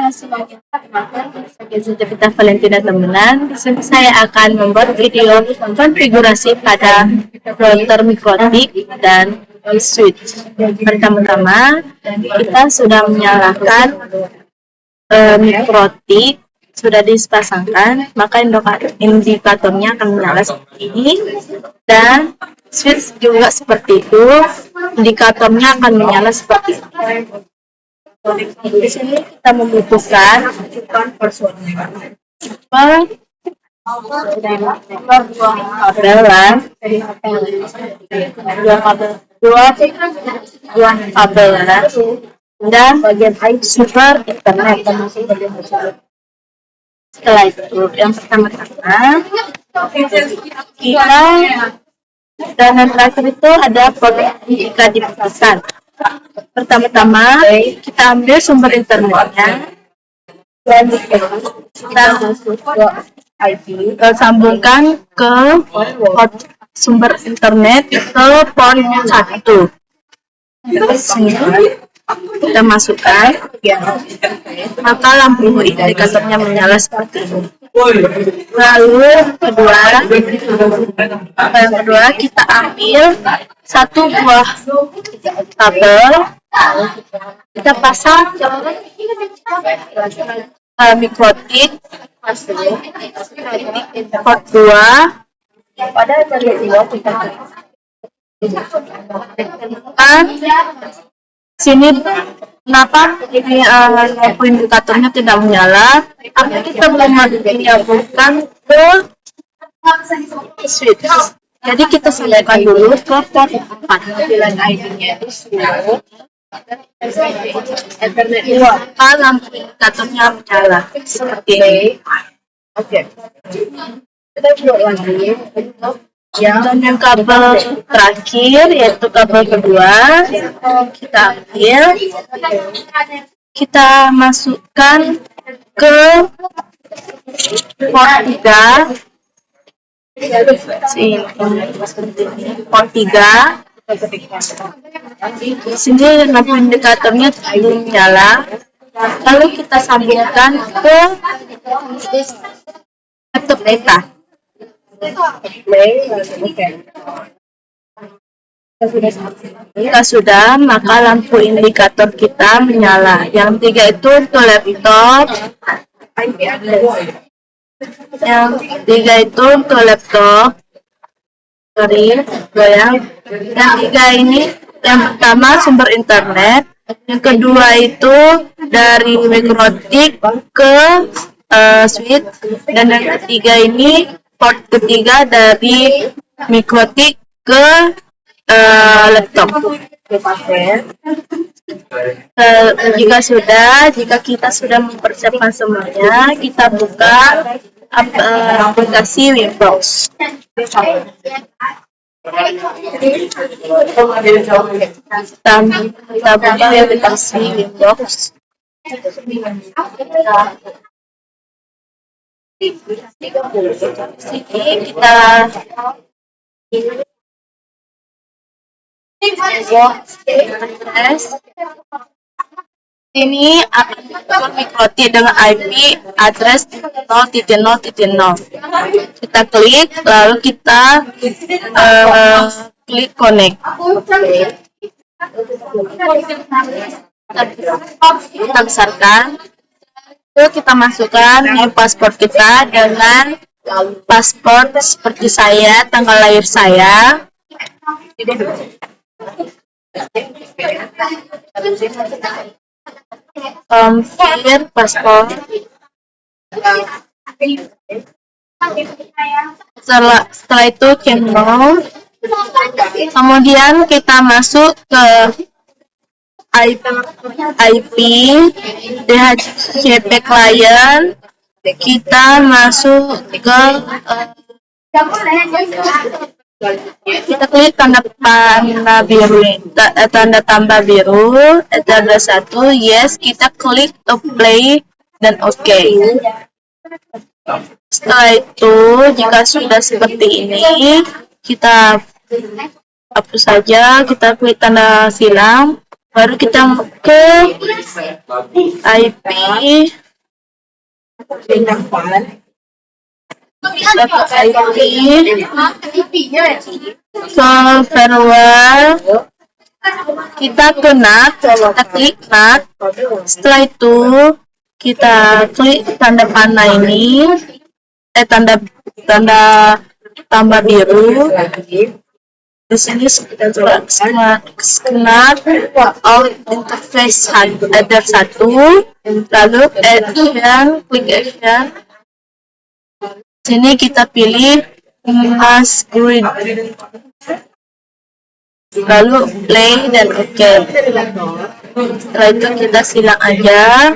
Saja kita Valentina temenan. Di sini saya akan membuat video konfigurasi pada router mikrotik dan switch. Pertama-tama kita sudah menyalakan mikrotik, sudah dipasangkan, maka indikatornya akan menyala seperti ini, dan switch juga seperti itu, indikatornya akan menyala seperti ini. Di sini kita membutuhkan dua kabel dan bagian super internet. Setelah itu, yang pertama-tama kita dan yang terakhir itu ada jika dibutuhkan. Pertama-tama kita ambil sumber internetnya dan kita sambungkan ke port sumber internet ke port 1. Sini kita masukkan, maka lampu indikatornya menyala seperti ini. Lalu yang kedua kita ambil satu buah kabel, kita pasang mikrotik port 2 pada sini. Kenapa ini lampu indikatornya tidak menyala? Karena kita belum menyambungkan ke switch. Jadi kita sambungkan dulu ke port 4. ID-nya itu maka lampu indikatornya menyala seperti ini. Oke. Kita coba lagi. Dan yang kabel terakhir yaitu kabel kedua kita ambil, kita masukkan ke port 3. Port 3. Di sini lampu indikatornya belum menyala. Lalu kita sambungkan ke laptop kita. Jika sudah, maka lampu indikator kita menyala. Yang 3 itu untuk laptop. Yang 3 itu untuk laptop. Yang 3 ini, yang pertama sumber internet. Yang kedua itu dari mikrotik ke switch. Dan yang ketiga ini port ketiga dari mikrotik ke laptop. Jika kita sudah mempersiapkan semuanya, kita buka aplikasi Windows. Kita buka aplikasi Windows. Ini akan mikrotik dengan IP address 0.0.0. Kita klik, lalu kita klik connect. Kita besarkan. Lalu kita masukkan paspor kita dengan paspor seperti saya, tanggal lahir saya. Compare paspor. Setelah itu channel. Kemudian kita masuk ke IP DHCP client. Kita masuk ke kita klik tanda biru, tanda tambah biru, ada 1, yes, kita klik to play dan oke. Setelah itu, jika sudah seperti ini, kita hapus saja, kita klik tanda silang, Baru kita ke IP. Kita ke IP, ke firewall, kita ke NAT, kita klik NAT. Setelah itu kita klik tanda panah ini, tanda tambah biru. Di sini snap out interface ada 1, lalu action, klik action. Sini kita pilih mask grid, lalu play dan OK. Setelah itu kita silang aja.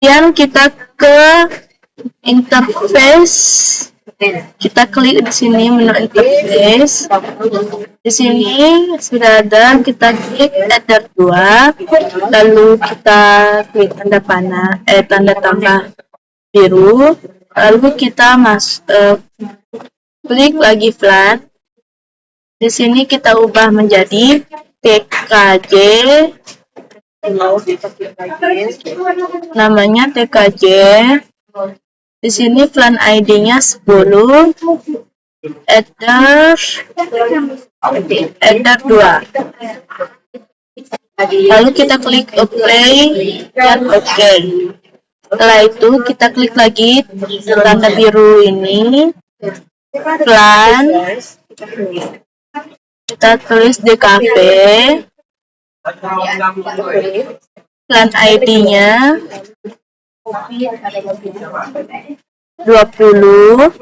Kemudian kita ke interface, kita klik di sini menu interface. Di sini sudah ada, kita klik header 2, lalu kita klik tanda panah, tanda tambah biru, lalu kita klik lagi flat. Di sini kita ubah menjadi TKJ, namanya TKJ. Di sini plan ID-nya 10, header 2. Lalu kita klik apply dan OK. Setelah itu kita klik lagi tanda biru ini, plan, kita tulis DKP, plan ID-nya 20,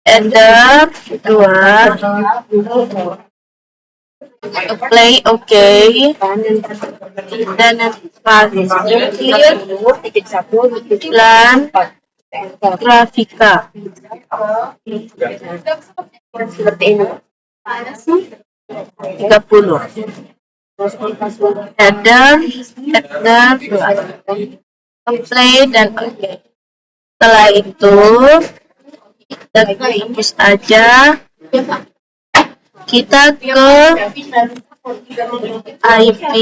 header 2, apply OK, dan plan grafika seperti ini 30, header 2, apply dan OK. Setelah itu kita hapus aja, kita ke IP,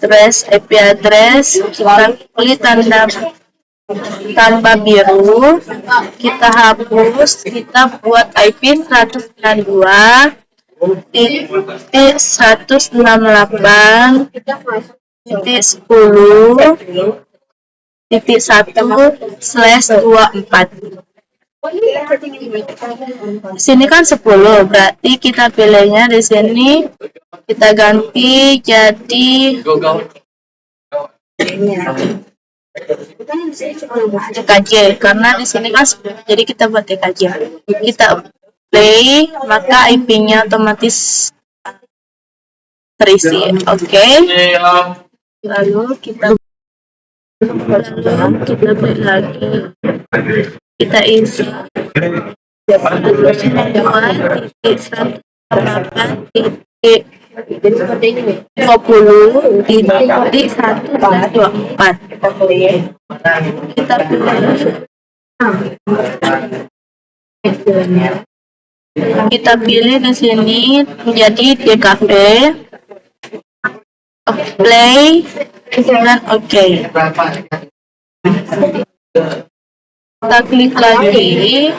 ke IP address, kita pilih tambah biru, kita hapus, kita buat IP 192.10.1/24. Sini kan 10, berarti kita pilihnya di sini kita ganti jadi TKJ, karena di sini kan 10, jadi kita buat TKJ. Kita play, maka IP-nya otomatis terisi. Oke. Lalu kita play lagi. Kita isi 192.20.1/24. Kita pilih di sini menjadi DKP, play dan OK. Kita klik lagi,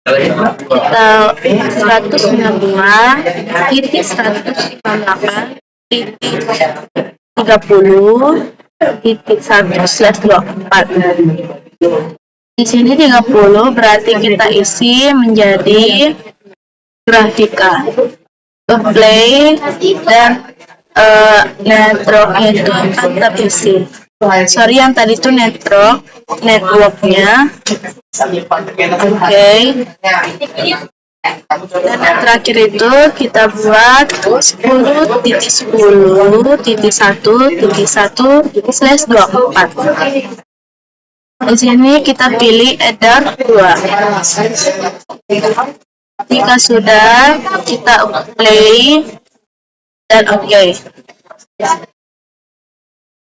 kita 192.130.1/24. Di sini 30, berarti kita isi menjadi grafika, play dan network itu akan terisi. Sorry, yang tadi itu networknya. Oke. Dan yang terakhir itu kita buat 10.10.1.1/24. Di sini kita pilih header 2. Jika sudah, kita play dan OK.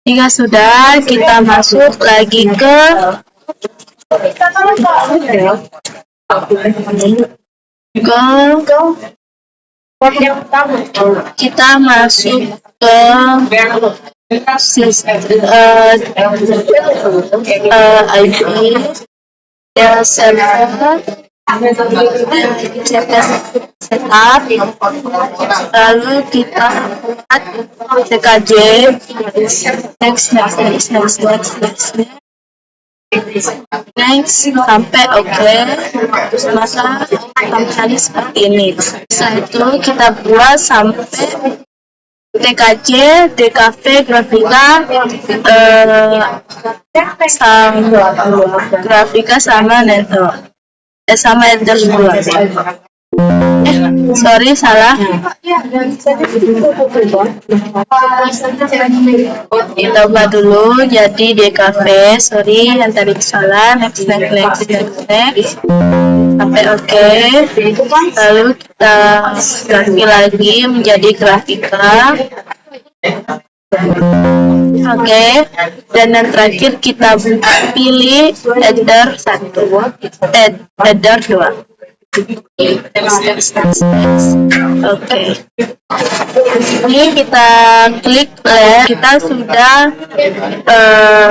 Jika sudah, kita masuk lagi ke ke kita masuk ke IP ya server setup, lalu kita buat TKJ, next sampai oke. Maka tampilannya seperti ini. Setelah itu kita buat sampai TKJ, DKV, grafika sama network. Sama enter dua. Sorry salah. Kita ubah dulu jadi DKV. Sorry yang tadi salah. Next sampai oke. Lalu kita ganti lagi menjadi grafika. Oke, dan yang terakhir kita pilih header 1, header 2. Oke. Ini kita klik kita sudah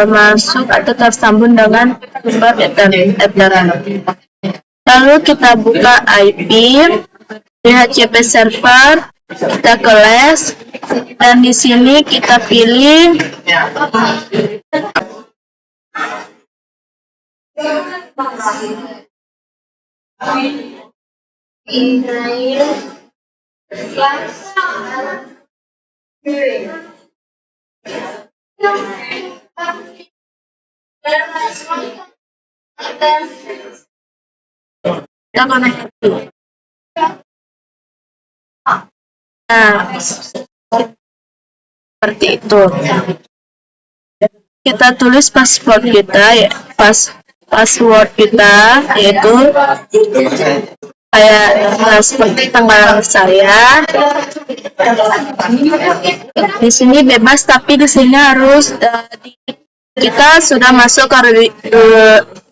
masuk atau tersambung dengan sumber ethernet. Lalu kita buka IP DHCP server, kita ke les, dan di sini kita pilih kita konektif. Nah, seperti itu. Kita tulis password kita ya, password kita yaitu kayak seperti tanggal saya. Di sini bebas, tapi di sini harus kita sudah masuk ke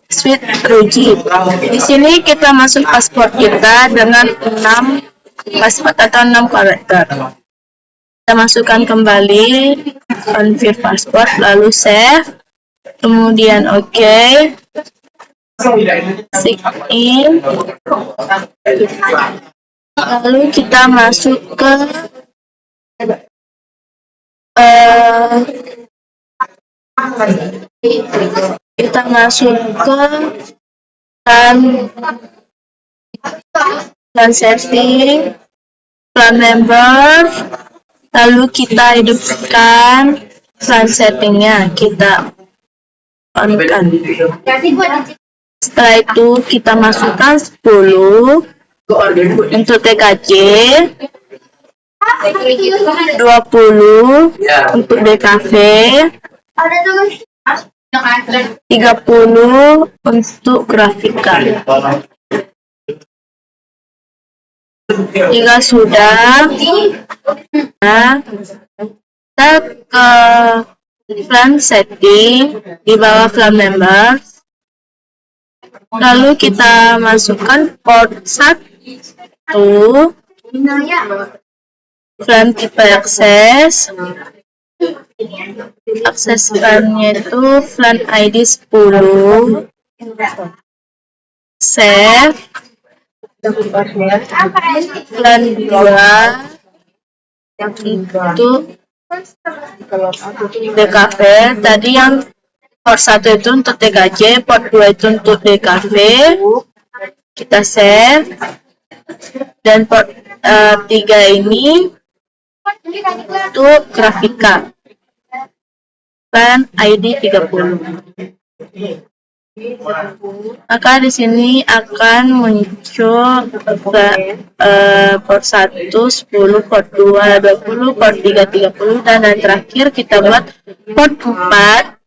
suite Ruji. Di sini kita masuk password kita dengan 6 password atau 6 karakter. Kita masukkan kembali, confirm password, lalu save, kemudian oke, sign in, lalu kita masuk ke plan setting, plan member, lalu kita hidupkan plan settingnya, kita on-kan. Setelah itu kita masukkan 10 untuk TKJ, 20 untuk DKV, 30 untuk grafika. Jika sudah, kita ke plan setting di bawah plan members, lalu kita masukkan port 1, plan tipe akses plannya itu plan ID 10, save, plan 2 itu DKV. Tadi yang port 1 itu untuk TKJ, port 2 itu untuk DKV, kita save. Dan port 3 ini untuk grafika, plan ID 30. Maka di sini akan muncul port 1 10, port 2 20, port 3 30, dan yang terakhir kita buat port 4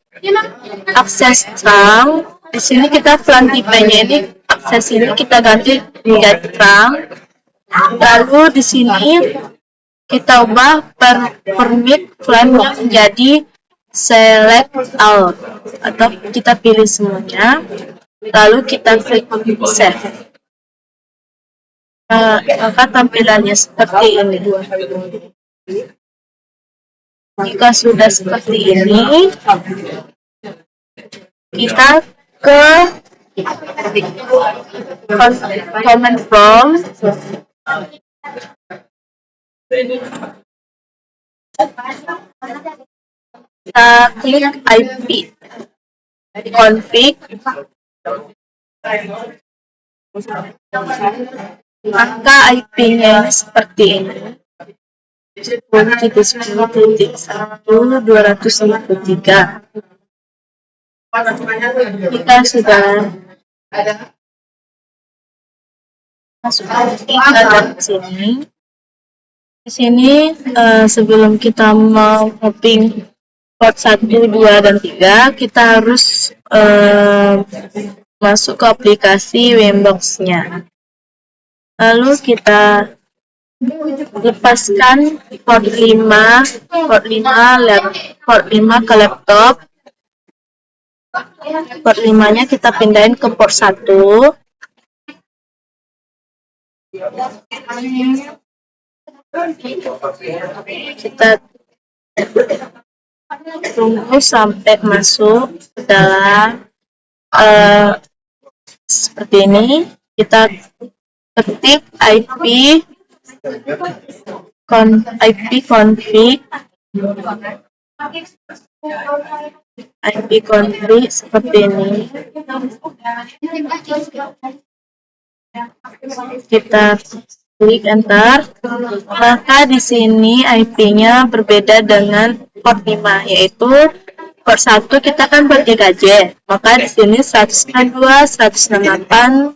akses terang. Di sini kita plan tipenya ini akses ini kita ganti menjadi terang. Lalu di sini kita ubah permit plan-nya menjadi select all atau kita pilih semuanya, lalu kita klik save. Maka tampilannya seperti ini. Jika sudah seperti ini, kita ke command prompt. Kita klik IP config, maka IP-nya ini seperti ini. 10.10.1.253. Kita sudah masuk ke dalam sini. Di sini sebelum kita mau mapping port 1, 2, dan 3, kita harus masuk ke aplikasi Wembox-nya. Lalu kita lepaskan port 5 ke laptop. Port 5-nya kita pindahin ke port 1. Kita tunggu sampai masuk ke dalam seperti ini. Kita ketik IP config seperti ini. Kita klik enter, maka di sini IP-nya berbeda dengan port 5, yaitu port 1 kita kan buat GKJ, maka di sini 192, 168,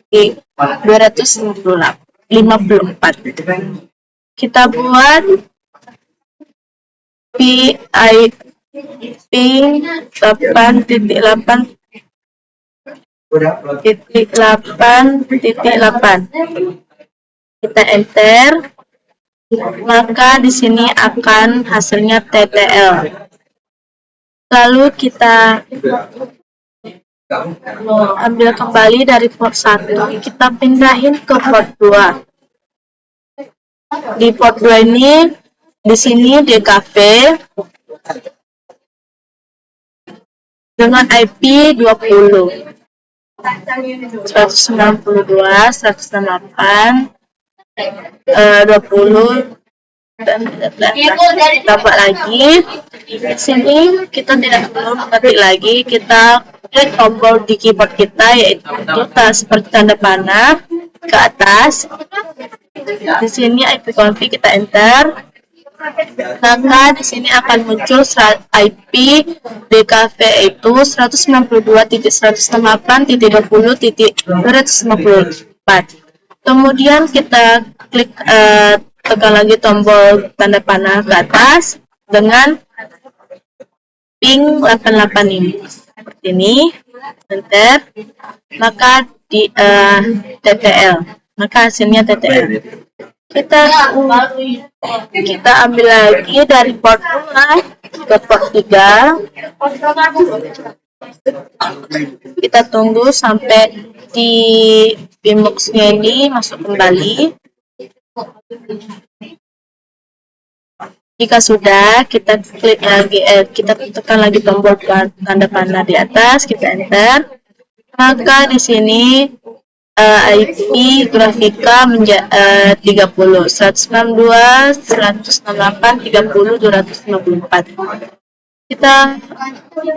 254. Kita buat PIP 8.8.8. Kita enter, maka di sini akan hasilnya TTL. Lalu kita ambil kembali dari port 1, kita pindahin ke port 2. Di port 2 ini, di sini DKV dengan IP 20. 192, 168, 20, dan kita buat lagi. Di sini kita tidak perlu mengetik lagi, kita klik tombol di keyboard kita, yaitu seperti tanda panah ke atas. Di sini IP config kita enter, maka di sini akan muncul IP DKV itu 192.168.20.254. Kemudian kita klik tekan lagi tombol tanda panah ke atas dengan ping 88 ini. Seperti ini, enter, maka di TTL, maka hasilnya TTL. Kita ambil lagi dari port 2 ke port 3. Kita tunggu sampai di Wembox-nya ini masuk kembali. Jika sudah, kita klik lagi, kita tekan lagi tombol tanda panah di atas, kita enter. Maka di sini IP grafika 30, 162, 168, 30, 254. Kita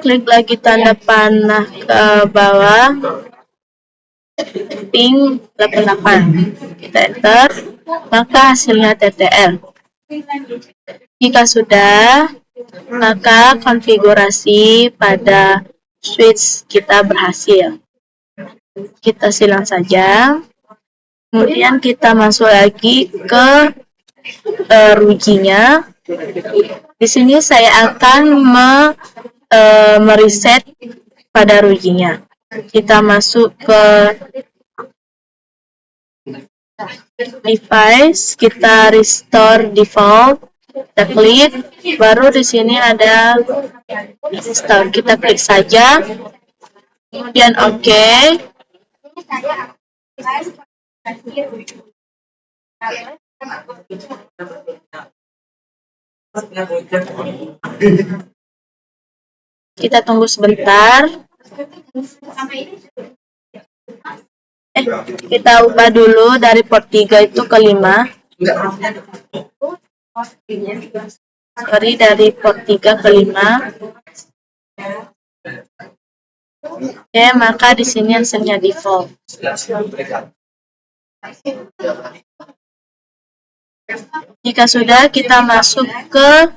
klik lagi tanda panah ke bawah, ping 88. Kita enter, maka hasilnya TTL. Jika sudah, maka konfigurasi pada switch kita berhasil. Kita silang saja, kemudian kita masuk lagi ke ruginya. Di sini saya akan mereset pada ruginya. Kita masuk ke device, kita restore default, kita klik, baru di sini ada restore, kita klik saja, kemudian OK. Kita tunggu sebentar. Kita ubah dulu dari port 3 itu ke 5. Sorry, dari port 3 ke 5. Oke, maka di sini hasilnya default. Jika sudah, kita masuk ke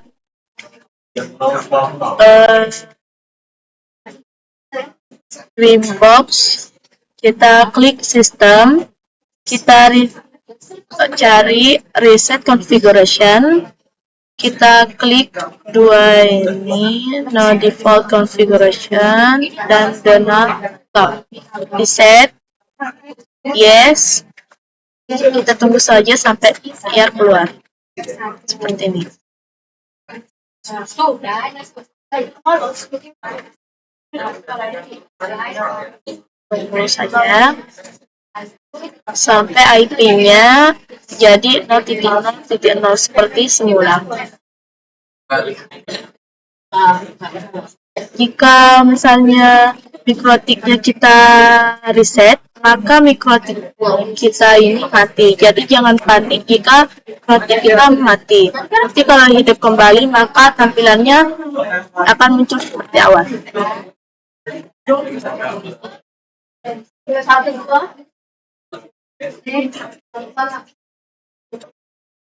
Dreambox. Kita klik sistem, kita cari reset configuration, kita klik dua ini, no default configuration, dan do not stop. Reset, yes. Kita tunggu saja sampai error keluar. Seperti ini. Tunggu saja sampai IP-nya jadi 0.0.0 seperti semula. Jika misalnya mikrotiknya kita reset, maka mikrotik kita ini mati. Jadi jangan panik jika mikrotik kita mati. Nanti kalau hidup kembali, maka tampilannya akan muncul seperti awal.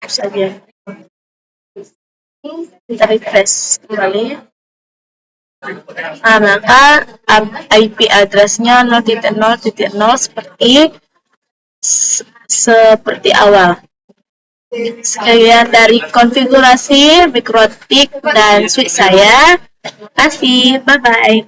Saja. Kita refresh kembali. Maka IP address-nya 0.0.0 seperti awal. Sekian dari konfigurasi mikrotik dan switch saya. Terima kasih. Bye-bye.